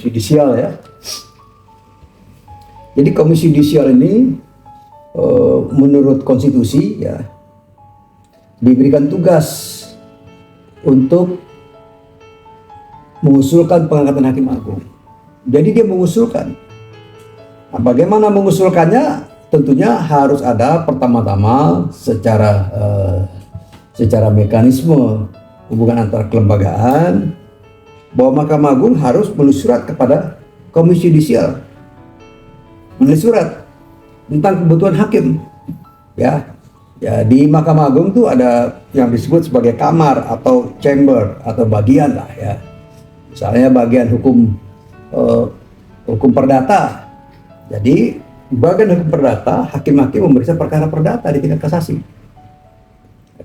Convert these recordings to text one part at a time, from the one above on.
yudisial ya. Jadi komisi yudisial ini menurut konstitusi ya diberikan tugas untuk mengusulkan pengangkatan hakim agung. Jadi dia mengusulkan. Nah, bagaimana mengusulkannya? Tentunya harus ada pertama-tama secara mekanisme hubungan antar kelembagaan bahwa Mahkamah Agung harus menulis surat kepada Komisi Yudisial, menulis surat tentang kebutuhan hakim. Ya, di Mahkamah Agung tuh ada yang disebut sebagai kamar atau chamber atau bagian lah ya. Misalnya bagian hukum perdata. Jadi bagian hukum perdata, hakim-hakim memeriksa perkara perdata di tingkat kasasi.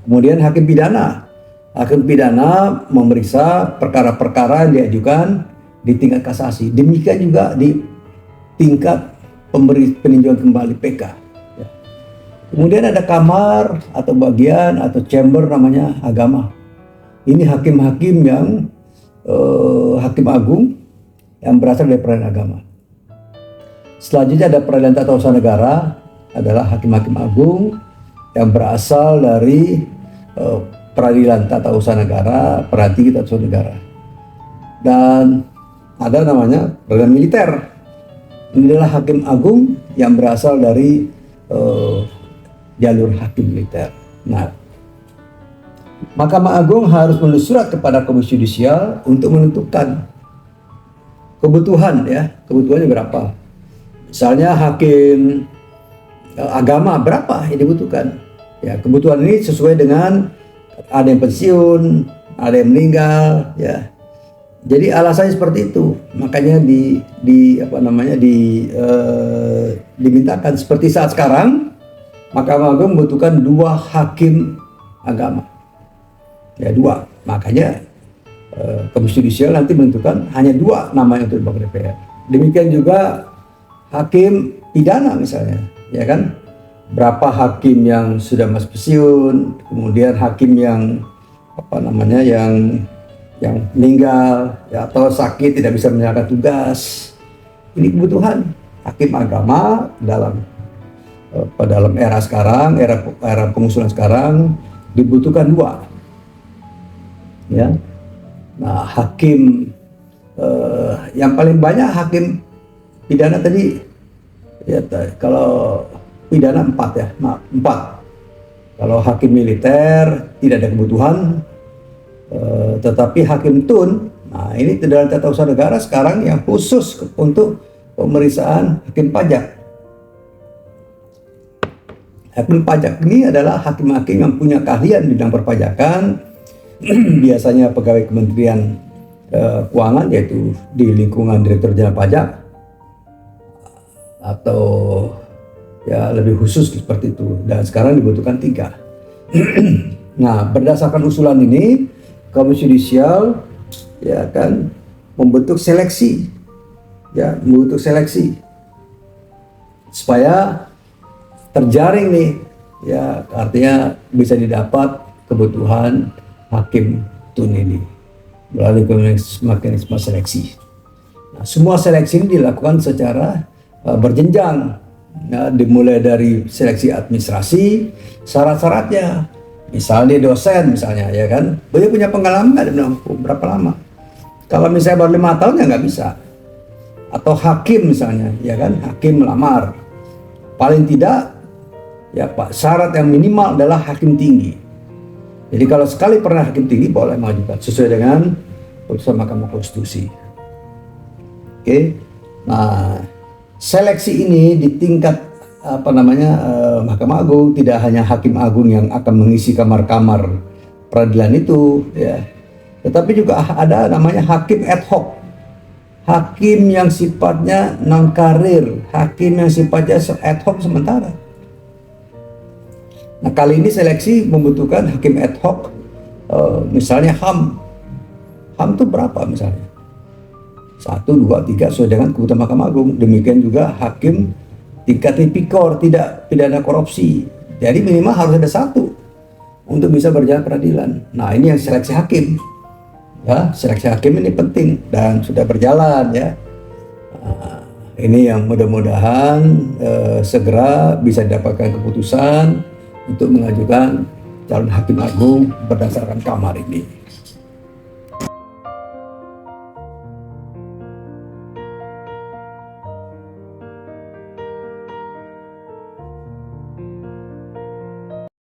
Kemudian hakim pidana memeriksa perkara-perkara yang diajukan di tingkat kasasi. Demikian juga di tingkat peninjauan kembali PK. Ya. Kemudian ada kamar atau bagian atau chamber namanya agama. Ini hakim-hakim yang hakim agung yang berasal dari peradilan agama. Selanjutnya ada peradilan tata usaha negara, adalah hakim-hakim agung yang berasal dari peradilan tata usaha negara, peradilan tata usaha negara. Dan ada namanya peradilan militer. Ini adalah hakim agung yang berasal dari jalur hakim militer. Nah, Mahkamah Agung harus menulis surat kepada Komisi Yudisial untuk menentukan kebutuhan ya, kebutuhannya berapa. Misalnya hakim agama berapa yang dibutuhkan. Ya, kebutuhan ini sesuai dengan ada yang pensiun, ada yang meninggal ya. Jadi alasannya seperti itu. Makanya dimintakan seperti saat sekarang Mahkamah Agung membutuhkan 2 hakim agama. Ya 2. Makanya Komisi Yudisial nanti menentukan hanya 2 namanya untuk dibawa ke DPR. Demikian juga hakim pidana misalnya, ya kan? Berapa hakim yang sudah masuk pensiun, kemudian hakim yang yang meninggal ya, atau sakit tidak bisa menjalankan tugas. Ini kebutuhan hakim agama dalam era sekarang, era pengusulan sekarang dibutuhkan 2. Ya. Nah, hakim yang paling banyak hakim pidana tadi ya, kalau pidana 4 ya, 4. Kalau hakim militer tidak ada kebutuhan, tetapi hakim tun, nah ini dalam tata usaha negara sekarang yang khusus untuk pemeriksaan hakim pajak. Hakim pajak ini adalah hakim-hakim yang punya keahlian di bidang perpajakan, biasanya pegawai Kementerian Keuangan, yaitu di lingkungan Direktur Jenderal Pajak, atau ya lebih khusus seperti itu. Dan sekarang dibutuhkan 3. Nah, berdasarkan usulan ini Komisi Yudisial ya kan membentuk seleksi supaya terjaring nih ya, artinya bisa didapat kebutuhan hakim tun ini melalui mekanisme seleksi. Nah, semua seleksi ini dilakukan secara berjenjang. Ya, dimulai dari seleksi administrasi, syarat-syaratnya. Misalnya dosen misalnya ya kan, beliau punya pengalaman nggak dalam hukum, berapa lama? Kalau misalnya baru 5 tahun ya nggak bisa. Atau hakim misalnya ya kan, hakim melamar. Paling tidak ya Pak, syarat yang minimal adalah hakim tinggi. Jadi kalau sekali pernah hakim tinggi boleh mengajukan sesuai dengan putusan Mahkamah Konstitusi. Oke. Nah, seleksi ini di tingkat Mahkamah Agung, tidak hanya hakim agung yang akan mengisi kamar-kamar peradilan itu ya, tetapi juga ada namanya hakim ad hoc, hakim yang sifatnya non karir, hakim yang sifatnya ad hoc sementara. Nah, kali ini seleksi membutuhkan hakim ad hoc, misalnya HAM itu berapa misalnya? 1, 2, 3 sesuai dengan kebutuhan Mahkamah Agung. Demikian juga hakim tingkat tipikor, tidak pidana korupsi. Jadi minimal harus ada 1 untuk bisa berjalan peradilan. Nah, ini yang seleksi hakim. Ya, seleksi hakim ini penting dan sudah berjalan ya. Ini yang mudah-mudahan segera bisa didapatkan keputusan untuk mengajukan calon hakim agung berdasarkan kamar ini.